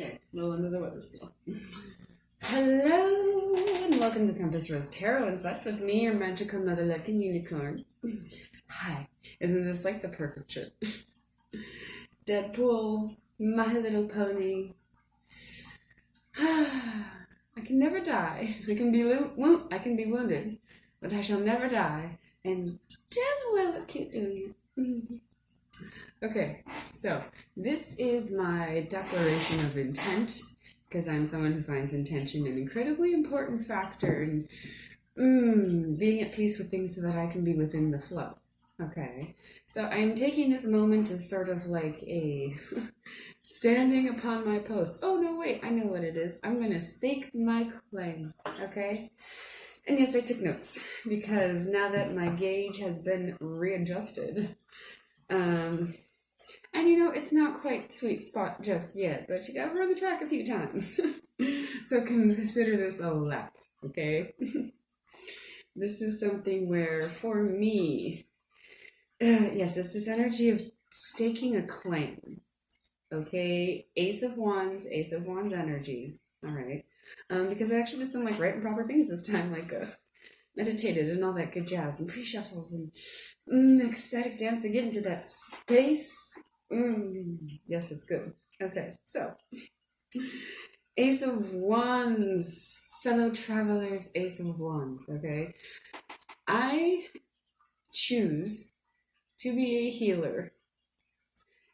Okay, a little under the weather still. Hello, and welcome to Compass Rose Tarot and such with me, your magical mother-looking unicorn. Hi, isn't this like the perfect shirt? Deadpool, My Little Pony. I can never die. I can be wounded, but I shall never die. And damn well I look cute doing it. Okay, so this is my declaration of intent, because I'm someone who finds intention an incredibly important factor in being at peace with things so that I can be within the flow. Okay, so I'm taking this moment as sort of like a standing upon my post. Oh, no, wait, I know what it is. I'm going to stake my claim, okay? And yes, I took notes, because now that my gauge has been readjusted, and you know, it's not quite sweet spot just yet, but you gotta run the track a few times. So consider this a lap, okay? This is something where, for me, yes, it's this energy of staking a claim, okay? Ace of Wands energy, all right? Because I actually did some like right and proper things this time, like meditated and all that good jazz, and pre-shuffles and ecstatic dance to get into that space. Yes, it's good. Okay, so Ace of Wands, fellow travelers, Ace of Wands, okay? I choose to be a healer,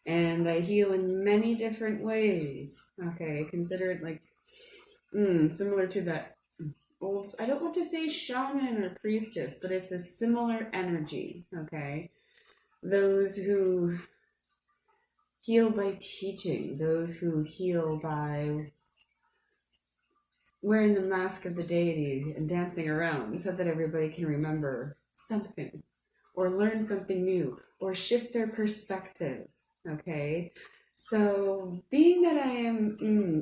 and I heal in many different ways, okay? Consider it like similar to that old, I don't want to say shaman or priestess, but it's a similar energy, okay? Those who heal by teaching, those who heal by wearing the mask of the deity and dancing around so that everybody can remember something or learn something new or shift their perspective, okay? So being that I am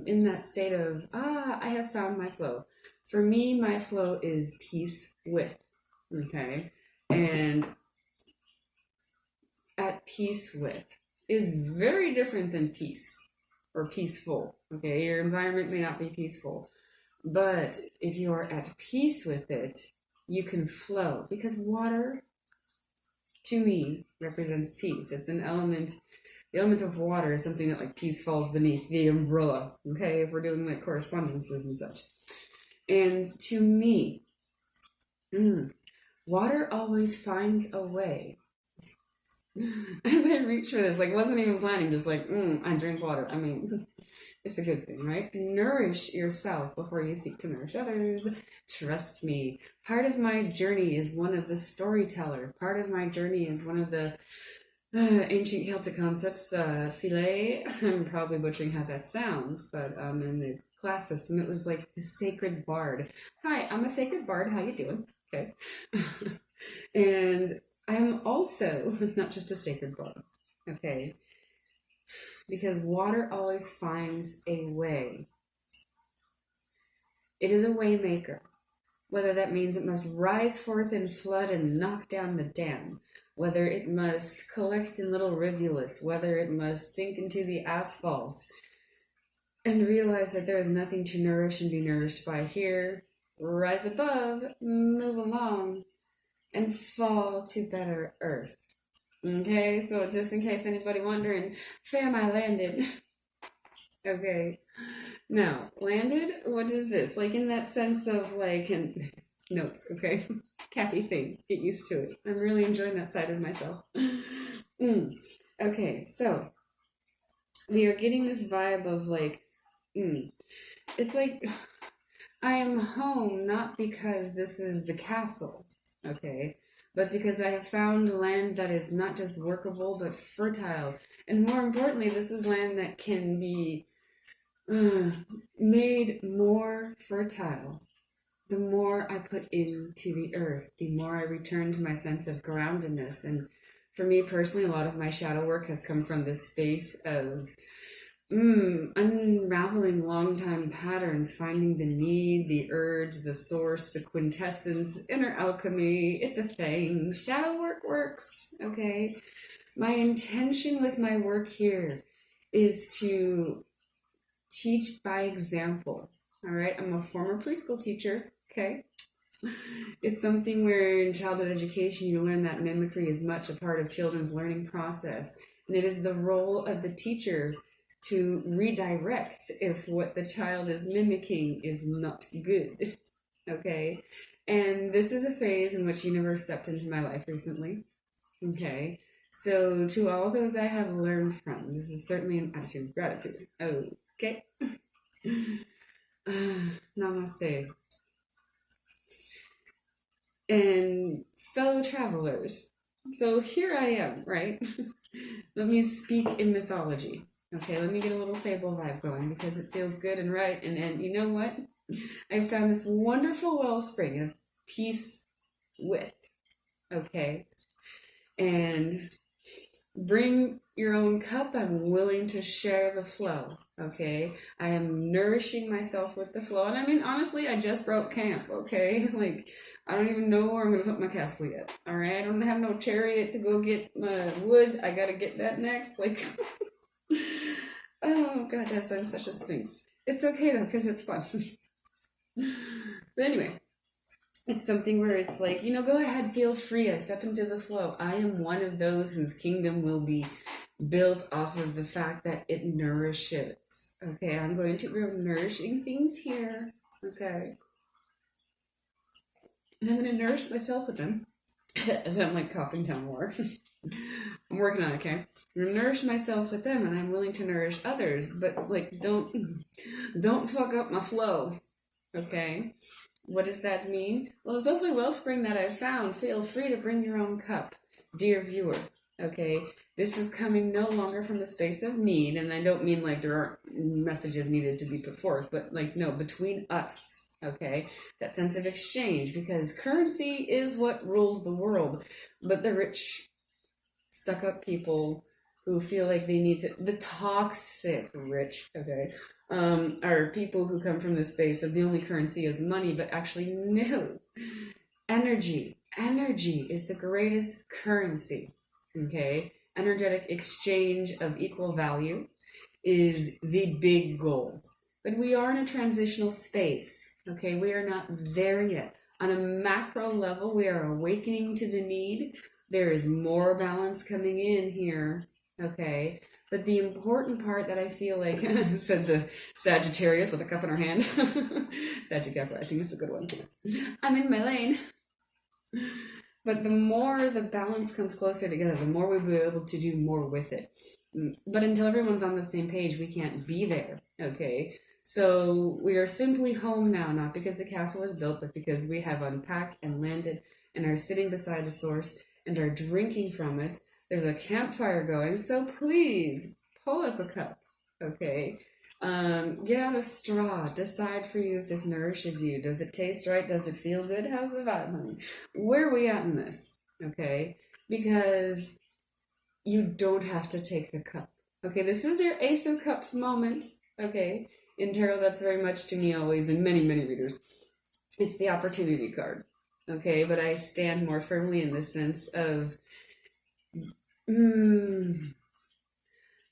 in that state of, I have found my flow. For me, my flow is peace with, okay? And at peace with is very different than peace or peaceful, okay? Your environment may not be peaceful, but if you are at peace with it, you can flow, because water, to me, represents peace. It's an element, the element of water is something that like peace falls beneath the umbrella, okay? If we're doing like correspondences and such. And to me, water always finds a way. As I reach for this, like, wasn't even planning, just like, I drink water. I mean, it's a good thing, right? Nourish yourself before you seek to nourish others. Trust me. Part of my journey is one of the storyteller. Part of my journey is one of the ancient Celtic concepts, philae. I'm probably butchering how that sounds, but in the class system, it was like the sacred bard. Hi, I'm a sacred bard. How you doing? Okay. And I am also not just a sacred bard, okay? Because water always finds a way. It is a way maker. Whether that means it must rise forth in flood and knock down the dam, whether it must collect in little rivulets, whether it must sink into the asphalt and realize that there is nothing to nourish and be nourished by here, rise above, move along, and fall to better earth. Okay, so just in case anybody wondering, fam, I landed. Okay, now, landed, what is this? Like in that sense of like, notes, okay? Kathy thing, get used to it. I'm really enjoying that side of myself. Okay, so we are getting this vibe of like, it's like, I am home not because this is the castle, okay? But because I have found land that is not just workable, but fertile. And more importantly, this is land that can be made more fertile. The more I put into the earth, the more I return to my sense of groundedness. And for me personally, a lot of my shadow work has come from this space of unraveling long-time patterns, finding the need, the urge, the source, the quintessence, inner alchemy. It's a thing. Shadow work works, okay? My intention with my work here is to teach by example. All right, I'm a former preschool teacher. Okay, it's something where in childhood education you learn that mimicry is much a part of children's learning process, and it is the role of the teacher to redirect if what the child is mimicking is not good. Okay, and this is a phase in which universe stepped into my life recently. Okay, so to all those I have learned from, this is certainly an attitude of gratitude. Okay. Namaste. And fellow travelers. So here I am, right? Let me speak in mythology. Okay, let me get a little fable vibe going because it feels good and right. And you know what? I found this wonderful wellspring of peace with. Okay, and bring your own cup. I'm willing to share the flow. Okay, I am nourishing myself with the flow. And I mean, honestly, I just broke camp. Okay, like I don't even know where I'm gonna put my castle yet. All right, I don't have no chariot to go get my wood. I gotta get that next. Like, oh god, yes, I'm such a sphinx. It's okay though, because it's fun. But anyway, it's something where it's like, go ahead, feel free. I step into the flow. I am one of those whose kingdom will be built off of the fact that it nourishes. Okay, I'm going to bring nourishing things here. Okay. And I'm going to nourish myself with them. As I'm like coughing down more. I'm working on it, okay? I'm going to nourish myself with them, and I'm willing to nourish others. But like, don't fuck up my flow. Okay? What does that mean? Well, the lovely wellspring that I found, feel free to bring your own cup, dear viewer. Okay, this is coming no longer from the space of need, and I don't mean like there aren't messages needed to be put forth, but like, no, between us. Okay, that sense of exchange, because currency is what rules the world, but the rich, stuck-up people who feel like they need to, the toxic rich, okay, are people who come from the space of the only currency is money, but actually no. Energy is the greatest currency, okay? Energetic exchange of equal value is the big goal. But we are in a transitional space, okay? We are not there yet. On a macro level, we are awakening to the need. There is more balance coming in here, okay? But the important part that I feel like, said the Sagittarius with a cup in her hand. Sagittarius, I think that's a good one. I'm in my lane. But the more the balance comes closer together, the more we'll be able to do more with it. But until everyone's on the same page, we can't be there, okay? So we are simply home now, not because the castle is built, but because we have unpacked and landed and are sitting beside the source and are drinking from it. There's a campfire going, so please pull up a cup, okay? Get out a straw. Decide for you if this nourishes you. Does it taste right? Does it feel good? How's the vibe, honey? Where are we at in this, okay? Because you don't have to take the cup, okay? This is your Ace of Cups moment, okay? In tarot, that's very much to me always, and many, many readers. It's the opportunity card, okay? But I stand more firmly in the sense of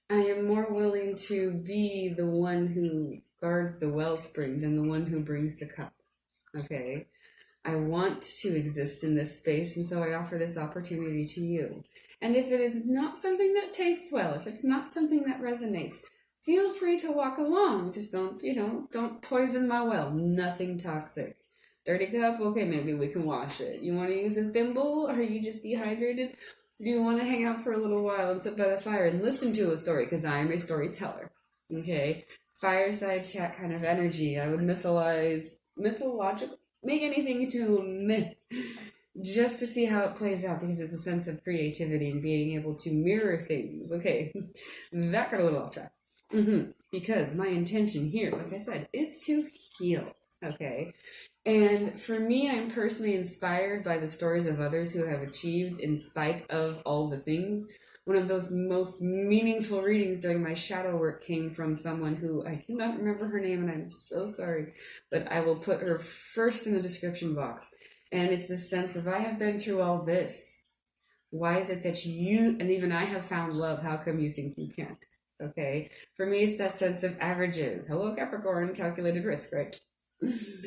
I am more willing to be the one who guards the wellspring than the one who brings the cup, okay? I want to exist in this space, and so I offer this opportunity to you. And if it is not something that tastes well, if it's not something that resonates, feel free to walk along. Just don't poison my well. Nothing toxic. Dirty cup, okay, maybe we can wash it. You want to use a thimble? Are you just dehydrated? Do you want to hang out for a little while and sit by the fire and listen to a story? Because I am a storyteller, okay? Fireside chat kind of energy. I would mythological, make anything into a myth just to see how it plays out, because it's a sense of creativity and being able to mirror things. Okay, that got a little off track. Because my intention here, like I said, is to heal, okay? And for me, I'm personally inspired by the stories of others who have achieved in spite of all the things. One of those most meaningful readings during my shadow work came from someone who, I cannot remember her name, and I'm so sorry, but I will put her first in the description box. And it's the sense of, I have been through all this. Why is it that you, and even I have found love, how come you think you can't? Okay, for me, it's that sense of averages. Hello, Capricorn, calculated risk, right?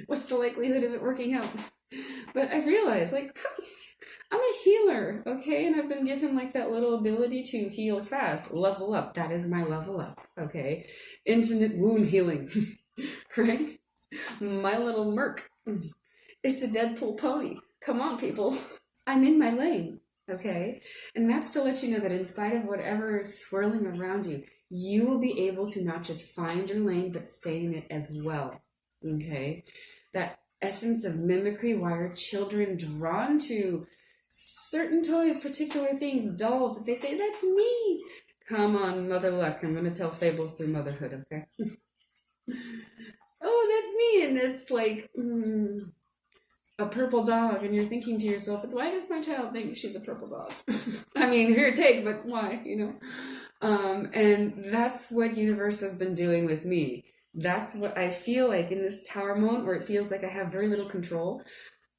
What's the likelihood of it working out? But I realized, like, I'm a healer, okay? And I've been given like that little ability to heal fast, level up. That is my level up, okay? Infinite wound healing, right? My little merc. It's a Deadpool pony. Come on, people. I'm in my lane, okay? And that's to let you know that in spite of whatever is swirling around you, you will be able to not just find your lane, but stay in it as well, okay? That essence of mimicry, why are children drawn to certain toys, particular things, dolls, if they say, that's me. Come on, Mother Luck, I'm going to tell fables through motherhood, okay? Oh, that's me. And it's like a purple dog, and you're thinking to yourself, but why does my child think she's a purple dog? I mean, here, take, but why, you know? And that's what universe has been doing with me. That's what I feel like in this tower moment where it feels like I have very little control.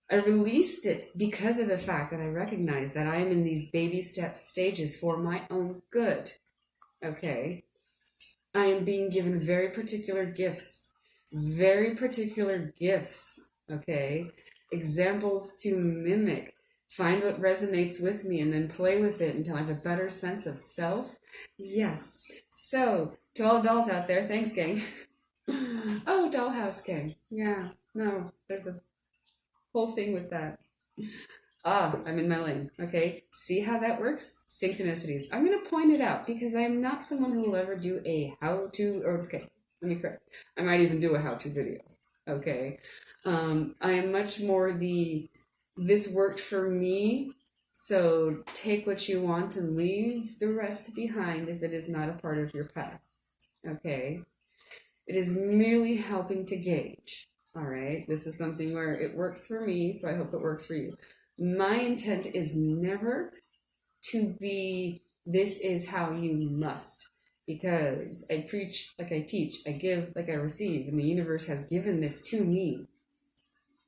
I released it because of the fact that I recognize that I am in these baby step stages for my own good. Okay. I am being given very particular gifts. Okay. Examples to mimic. Find what resonates with me and then play with it until I have a better sense of self. Yes. So, to all dolls out there, thanks, gang. Oh, dollhouse gang. Yeah. No, there's a whole thing with that. I'm in my lane. Okay. See how that works? Synchronicities. I'm going to point it out because I'm not someone who will ever do a how-to, or okay, let me correct. I might even do a how-to video. Okay. I am much more this worked for me, so take what you want and leave the rest behind if it is not a part of your path. Okay. It is merely helping to gauge. All right. This is something where it works for me, so I hope it works for you. My intent is never to be, this is how you must, because I preach like I teach, I give like I receive, and the universe has given this to me.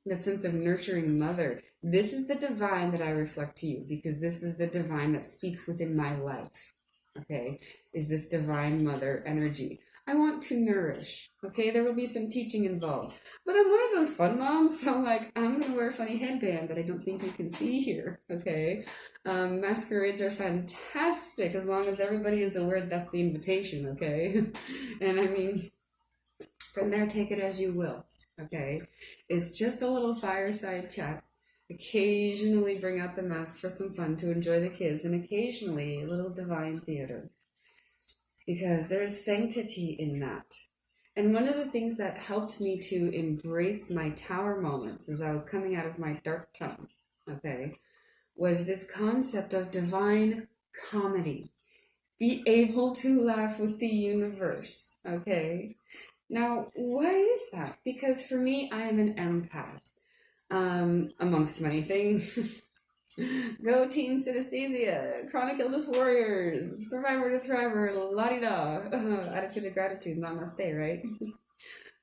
That sense of nurturing mother. This is the divine that I reflect to you, because this is the divine that speaks within my life. Okay, is this divine mother energy. I want to nourish. Okay, there will be some teaching involved. But I'm one of those fun moms, so like, I'm going to wear a funny headband that I don't think you can see here. Okay, masquerades are fantastic as long as everybody is aware that that's the invitation. Okay, and I mean, from there, take it as you will. Okay, it's just a little fireside chat. Occasionally bring out the mask for some fun to enjoy the kids, and occasionally a little divine theater, because there's sanctity in that. And one of the things that helped me to embrace my tower moments as I was coming out of my dark time, okay, was this concept of divine comedy. Be able to laugh with the universe, okay? Now, why is that? Because for me, I am an empath, amongst many things. Go Team Synesthesia, Chronic Illness Warriors, Survivor to Thriver, la-di-da, attitude of gratitude, namaste, right?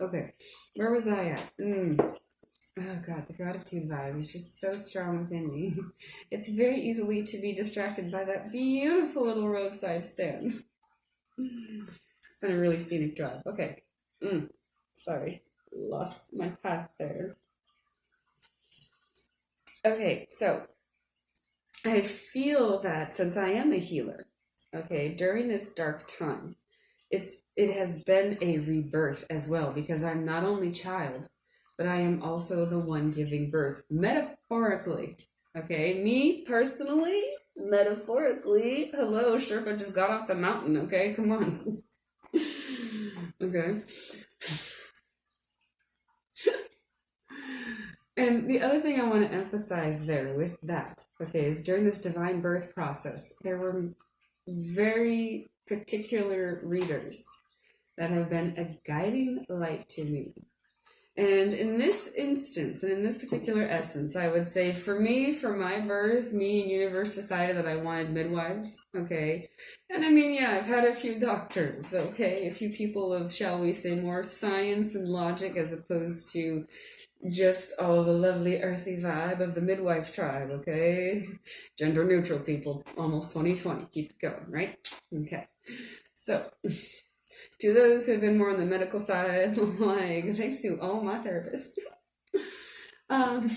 Okay, where was I at? Oh God, the gratitude vibe is just so strong within me. It's very easily to be distracted by that beautiful little roadside stand. It's been a really scenic drive. Okay. Sorry, lost my path there. Okay, so I feel that since I am a healer, okay, during this dark time, it has been a rebirth as well, because I'm not only child, but I am also the one giving birth, metaphorically. Okay, me personally, metaphorically. Hello, Sherpa just got off the mountain. Okay, come on. Okay. And the other thing I want to emphasize there with that, okay, is during this divine birth process, there were very particular readers that have been a guiding light to me. And in this instance, and in this particular essence, I would say for me, for my birth, me and universe decided that I wanted midwives, okay? And I mean, yeah, I've had a few doctors, okay? A few people of, shall we say, more science and logic as opposed to just all the lovely earthy vibe of the midwife tribe, okay? Gender neutral people, almost 2020, keep it going, right? Okay. So, to those who have been more on the medical side, like, thanks to all my therapists. um,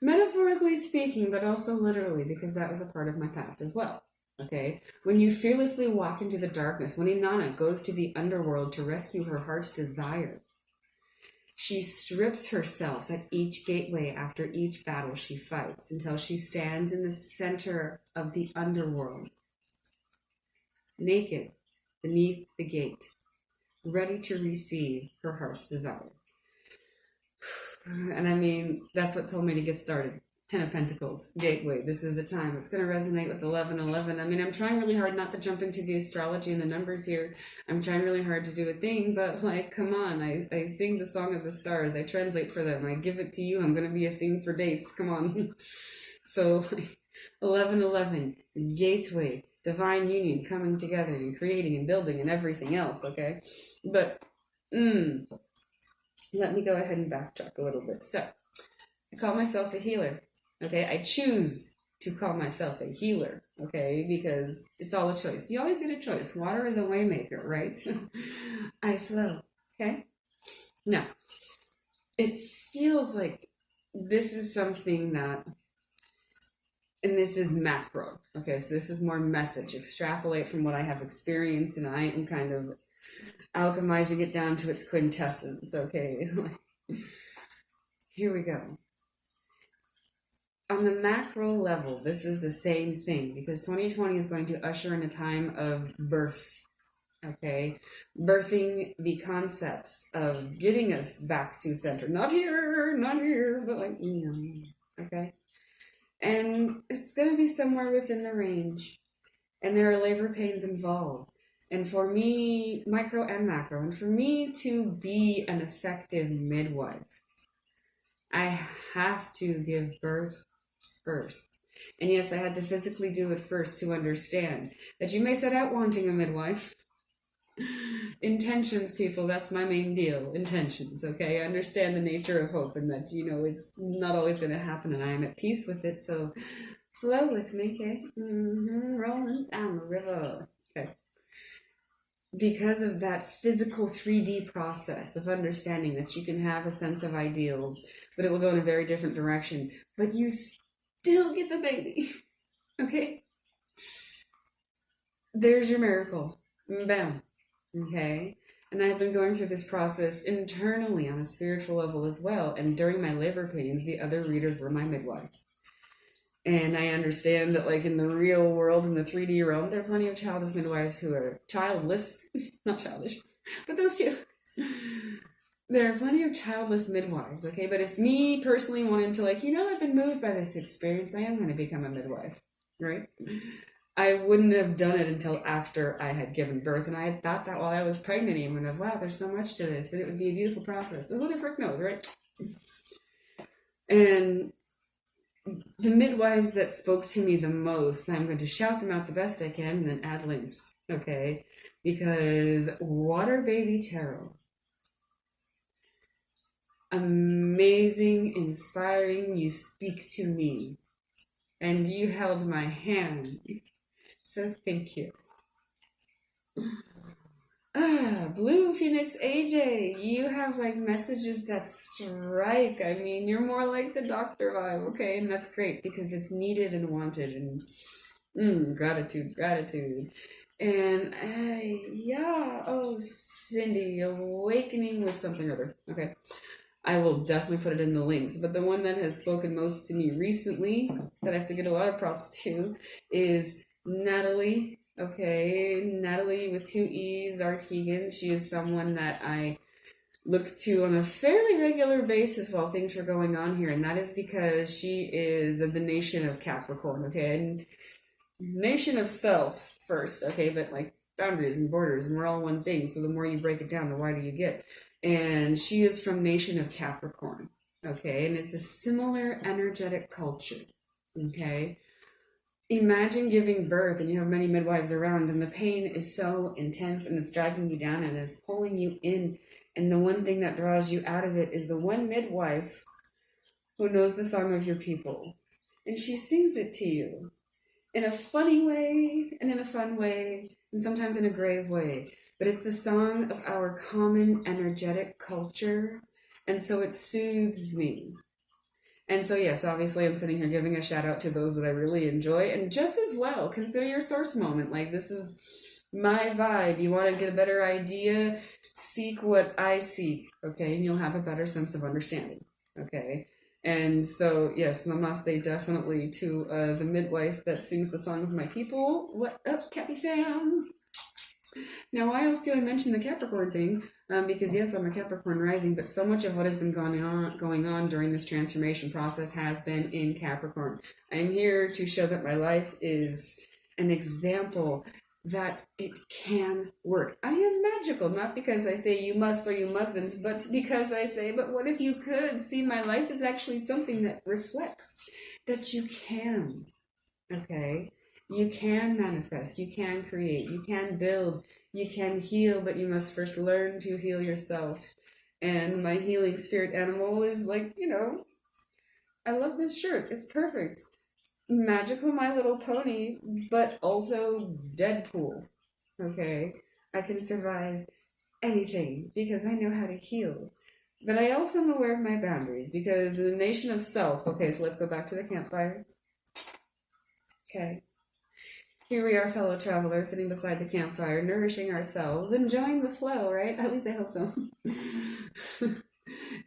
Metaphorically speaking, but also literally, because that was a part of my path as well. Okay? When you fearlessly walk into the darkness, when Inanna goes to the underworld to rescue her heart's desire, she strips herself at each gateway after each battle she fights until she stands in the center of the underworld, naked, beneath the gate, ready to receive her heart's desire. And I mean, that's what told me to get started. 10 of Pentacles, Gateway. This is the time. It's going to resonate with 1111. I mean, I'm trying really hard not to jump into the astrology and the numbers here. I'm trying really hard to do a thing, but like, come on. I sing the song of the stars. I translate for them. I give it to you. I'm going to be a thing for dates. Come on. So, 1111, Gateway, divine union, coming together and creating and building and everything else, okay? But, let me go ahead and backtrack a little bit. So, I call myself a healer. Okay, I choose to call myself a healer, okay, because it's all a choice. You always get a choice. Water is a waymaker, right? I flow, okay? Now, it feels like this is something that, and this is macro, okay, so this is more message. Extrapolate from what I have experienced, and I am kind of alchemizing it down to its quintessence, okay? Here we go. On the macro level, this is the same thing, because 2020 is going to usher in a time of birth, okay? Birthing the concepts of getting us back to center. Not here, but like, okay? And it's going to be somewhere within the range. And there are labor pains involved. And for me, micro and macro, and for me to be an effective midwife, I have to give birth first. And yes, I had to physically do it first to understand that you may set out wanting a midwife. Intentions, people, that's my main deal. Intentions, okay? I understand the nature of hope and that, it's not always going to happen, and I am at peace with it, so flow with me, okay? Rolling down the river. Okay. Because of that physical 3D process of understanding that you can have a sense of ideals, but it will go in a very different direction, but you still get the baby, okay? There's your miracle. Bam. Okay? And I've been going through this process internally on a spiritual level as well, and during my labor pains, the other readers were my midwives. And I understand that, like, in the real world, in the 3D realm, there are plenty of childless midwives who are childless, not childish, but those two. There are plenty of childless midwives, okay? But if me personally wanted to, like, I've been moved by this experience, I am going to become a midwife, right? I wouldn't have done it until after I had given birth, and I had thought that while I was pregnant even, of, wow, there's so much to this, and it would be a beautiful process. Who the frick knows, right? And the midwives that spoke to me the most, I'm going to shout them out the best I can and then add links, okay? Because Water Baby Tarot, amazing, inspiring, you speak to me, and you held my hand, so thank you. Blue Phoenix AJ, you have like messages that strike. I mean, you're more like the doctor vibe, okay? And that's great because it's needed and wanted, and gratitude. And Cindy, awakening with something or other. Okay, I will definitely put it in the links, but the one that has spoken most to me recently, that I have to get a lot of props to, is Natalie. Okay, Natalie with 2 E's, Artegan. She is someone that I look to on a fairly regular basis while things were going on here, and that is because she is of the nation of Capricorn, okay? And nation of self first, okay? But like boundaries and borders, and we're all one thing, so the more you break it down, the wider you get. And she is from nation of Capricorn, okay? And it's a similar energetic culture, okay? Imagine giving birth and you have many midwives around and the pain is so intense and it's dragging you down and it's pulling you in. And the one thing that draws you out of it is the one midwife who knows the song of your people. And she sings it to you in a funny way and in a fun way. and sometimes in a grave way. But it's the song of our common energetic culture, and so it soothes me. And so, yes, obviously, I'm sitting here giving a shout out to those that I really enjoy. And just as well, consider your source moment. Like, this is my vibe. You want to get a better idea? Seek what I seek, okay? And you'll have a better sense of understanding, okay? And so, yes, namaste definitely to the midwife that sings the song of my people. What up, Cappy fam? Now, why else do I mention the Capricorn thing? Because yes, I'm a Capricorn rising, but so much of what has been going on during this transformation process has been in Capricorn. I'm here to show that my life is an example that it can work. I am magical, not because I say you must or you mustn't, but because I say, but what if you could? See, my life is actually something that reflects that you can, okay? You can manifest, you can create, you can build, you can heal, but you must first learn to heal yourself. And my healing spirit animal is like, I love this shirt. It's perfect. Magical My Little Pony, but also Deadpool. Okay? I can survive anything because I know how to heal. But I also am aware of my boundaries because in the nation of self, okay, so let's go back to the campfire. Okay. Here we are, fellow travelers, sitting beside the campfire, nourishing ourselves, enjoying the flow, right? At least I hope so.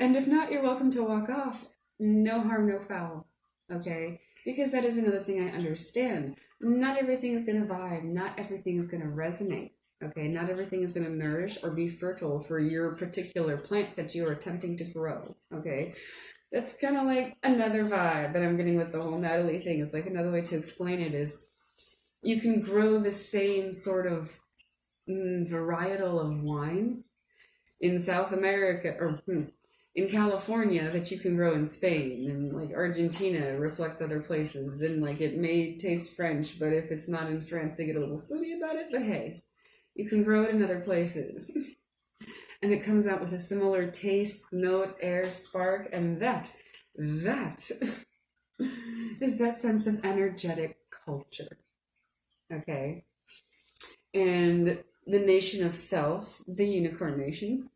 And if not, you're welcome to walk off. No harm, no foul. Okay? Because that is another thing I understand. Not everything is going to vibe. Not everything is going to resonate. Okay? Not everything is going to nourish or be fertile for your particular plant that you are attempting to grow. Okay? That's kind of like another vibe that I'm getting with the whole Natalie thing. It's like another way to explain it is you can grow the same sort of varietal of wine in South America or in California that you can grow in Spain, and like Argentina reflects other places, and like it may taste French, but if it's not in France they get a little stony about it. But hey, you can grow it in other places. And it comes out with a similar taste, note, air, spark, and that is that sense of energetic culture. Okay. And the nation of self, the unicorn nation.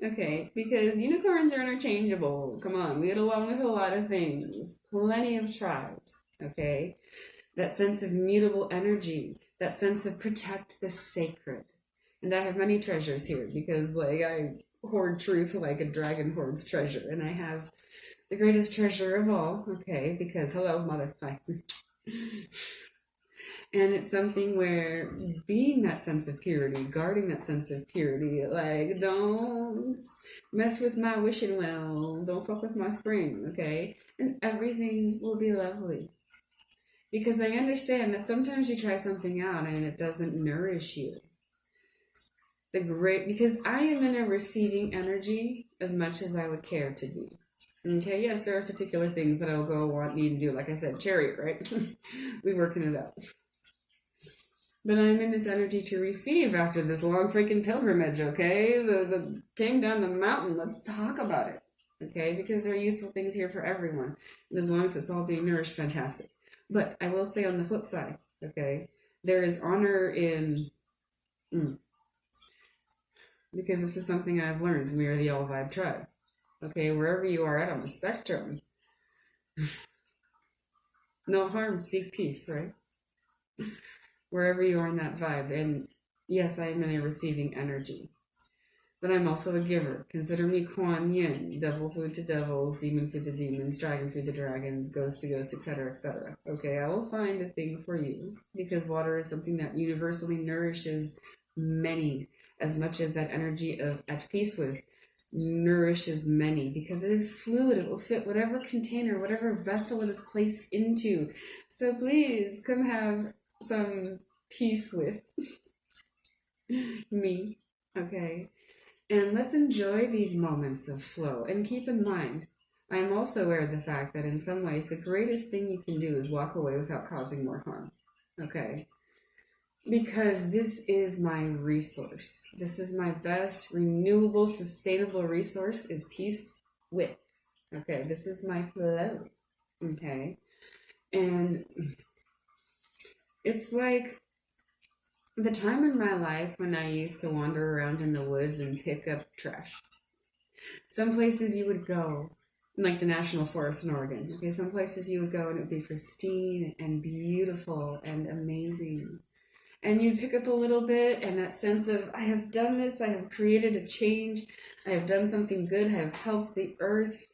Okay, because unicorns are interchangeable. Come on, we get along with a lot of things. Plenty of tribes. Okay. That sense of mutable energy, that sense of protect the sacred. And I have many treasures here because like I hoard truth like a dragon hoards treasure. And I have the greatest treasure of all. Okay, because hello, mother. Hi. And it's something where being that sense of purity, guarding that sense of purity, like don't mess with my wishing well, don't fuck with my spring, okay? And everything will be lovely. Because I understand that sometimes you try something out and it doesn't nourish you. Because I am in a receiving energy as much as I would care to do. Okay, yes, there are particular things that I'll need to do. Like I said, chariot, right? We working it out. But I'm in this energy to receive after this long freaking pilgrimage, okay? The came down the mountain. Let's talk about it, okay? Because there are useful things here for everyone. And as long as it's all being nourished, fantastic. But I will say on the flip side, okay? There is honor in... because this is something I've learned. We are the all vibe tribe. Okay, wherever you are at on the spectrum. No harm, speak peace, right? Wherever you are in that vibe. And yes, I am in a receiving energy. But I'm also a giver. Consider me Kuan Yin, devil food to devils, demon food to demons, dragon food to dragons, ghost to ghost, etc., etc. Okay, I will find a thing for you because water is something that universally nourishes many, as much as that energy of at peace with nourishes many, because it is fluid. It will fit whatever container, whatever vessel it is placed into. So please come have some peace with me, okay? And let's enjoy these moments of flow. And keep in mind, I am also aware of the fact that in some ways, the greatest thing you can do is walk away without causing more harm, okay? Because this is my resource. This is my best renewable, sustainable resource is peace with, okay? This is my flow, okay? And it's like the time in my life when I used to wander around in the woods and pick up trash. Some places you would go, like the National Forest in Oregon. Okay, some places you would go and it would be pristine and beautiful and amazing. And you'd pick up a little bit, and that sense of, I have done this, I have created a change, I have done something good, I have helped the earth.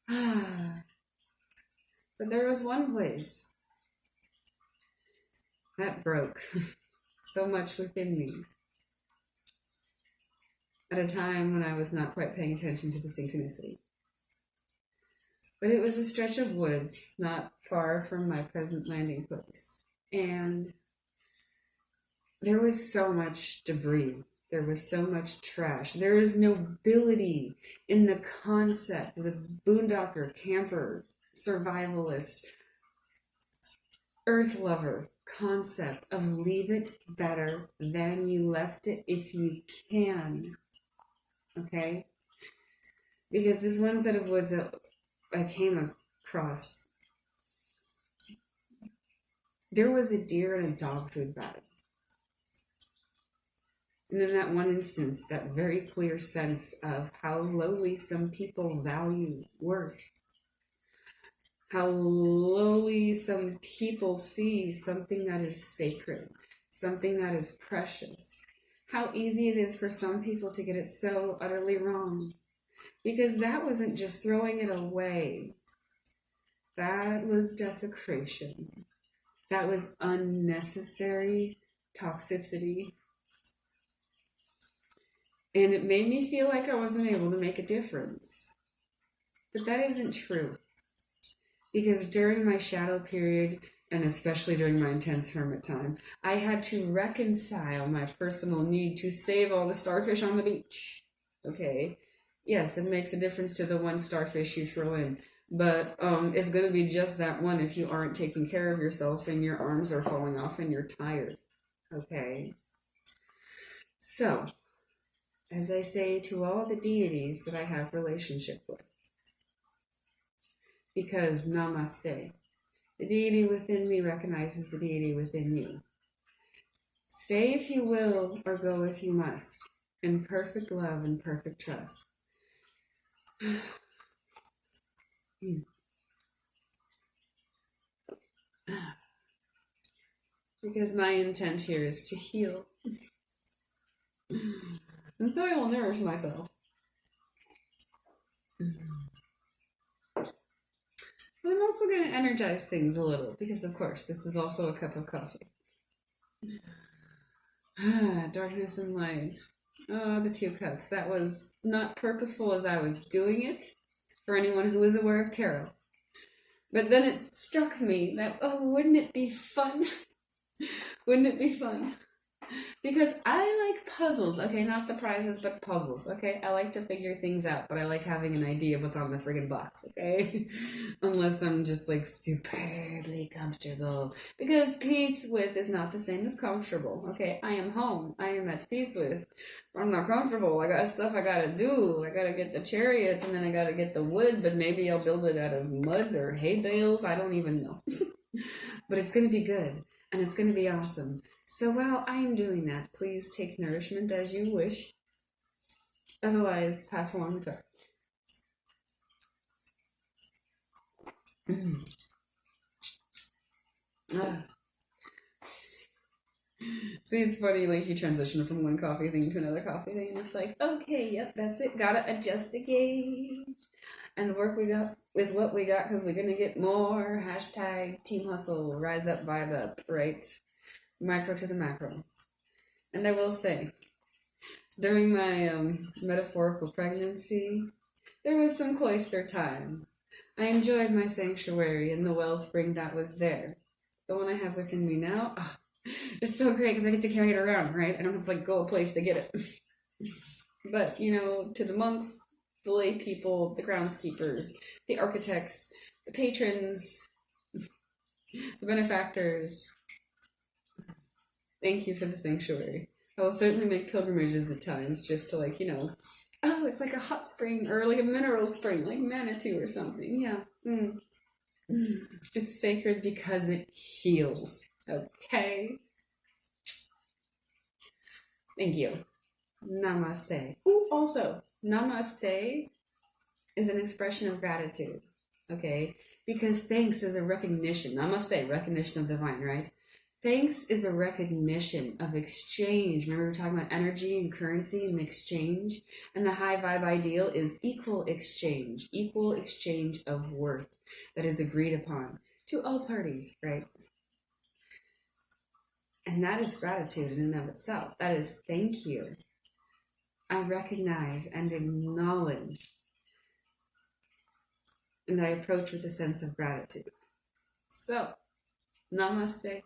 But there was one place that broke so much within me at a time when I was not quite paying attention to the synchronicity. But it was a stretch of woods not far from my present landing place. And there was so much debris. There was so much trash. There is nobility in the concept, the boondocker, camper, survivalist, earth lover concept of leave it better than you left it if you can. Okay? Because this one set of woods that I came across, there was a deer and a dog food battle. And in that one instance, that very clear sense of how lowly some people value worth, how lowly some people see something that is sacred, something that is precious, how easy it is for some people to get it so utterly wrong. Because that wasn't just throwing it away. That was desecration. That was unnecessary toxicity. And it made me feel like I wasn't able to make a difference. But that isn't true. Because during my shadow period, and especially during my intense hermit time, I had to reconcile my personal need to save all the starfish on the beach. Okay? Yes, it makes a difference to the one starfish you throw in. But it's going to be just that one if you aren't taking care of yourself and your arms are falling off and you're tired. Okay? So, as I say to all the deities that I have relationship with, because namaste, the deity within me recognizes the deity within you. Stay if you will, or go if you must, in perfect love and perfect trust. Because my intent here is to heal. And so I will nourish myself. But I'm also going to energize things a little, because of course, this is also a cup of coffee. Darkness and light. Oh, the 2 cups. That was not purposeful as I was doing it, for anyone who is aware of tarot. But then it struck me that, oh, wouldn't it be fun? Wouldn't it be fun? Because I like puzzles, okay? Not surprises, but puzzles, okay? I like to figure things out, but I like having an idea of what's on the friggin' box, okay? Unless I'm just, like, superbly comfortable. Because peace with is not the same as comfortable, okay? I am home. I am at peace with. I'm not comfortable. I got stuff I gotta do. I gotta get the chariot, and then I gotta get the wood, but maybe I'll build it out of mud or hay bales. I don't even know. But it's gonna be good, and it's gonna be awesome. So while I am doing that, please take nourishment as you wish. Otherwise, pass along the cup. See, it's funny, like, you transition from one coffee thing to another coffee thing, and it's like, okay, yep, that's it. Gotta adjust the gauge and work we got with what we got, because we're gonna get more. Hashtag team hustle, rise up, vibe up, right? Micro to the macro. And I will say, during my metaphorical pregnancy, there was some cloister time. I enjoyed my sanctuary and the wellspring that was there. The one I have within me now, oh, it's so great because I get to carry it around, right? I don't have to like go a place to get it. But, you know, to the monks, the lay people, the groundskeepers, the architects, the patrons, the benefactors, thank you for the sanctuary. I will certainly make pilgrimages at times just to, like, you know, oh, it's like a hot spring or like a mineral spring, like Manitou or something. Yeah. It's sacred because it heals. Okay? Thank you. Namaste. Ooh, also, namaste is an expression of gratitude. Okay? Because thanks is a recognition. Namaste, recognition of divine, right? Thanks is a recognition of exchange. Remember, we were talking about energy and currency and exchange? And the high vibe ideal is equal exchange of worth that is agreed upon to all parties, right? And that is gratitude in and of itself. That is thank you. I recognize and acknowledge, and I approach with a sense of gratitude. So, namaste.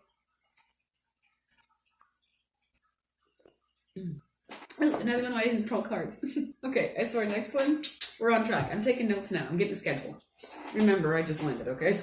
Ooh, another one I didn't draw cards. Okay, I swear next one, we're on track. I'm taking notes now. I'm getting a schedule. Remember, I just landed, okay?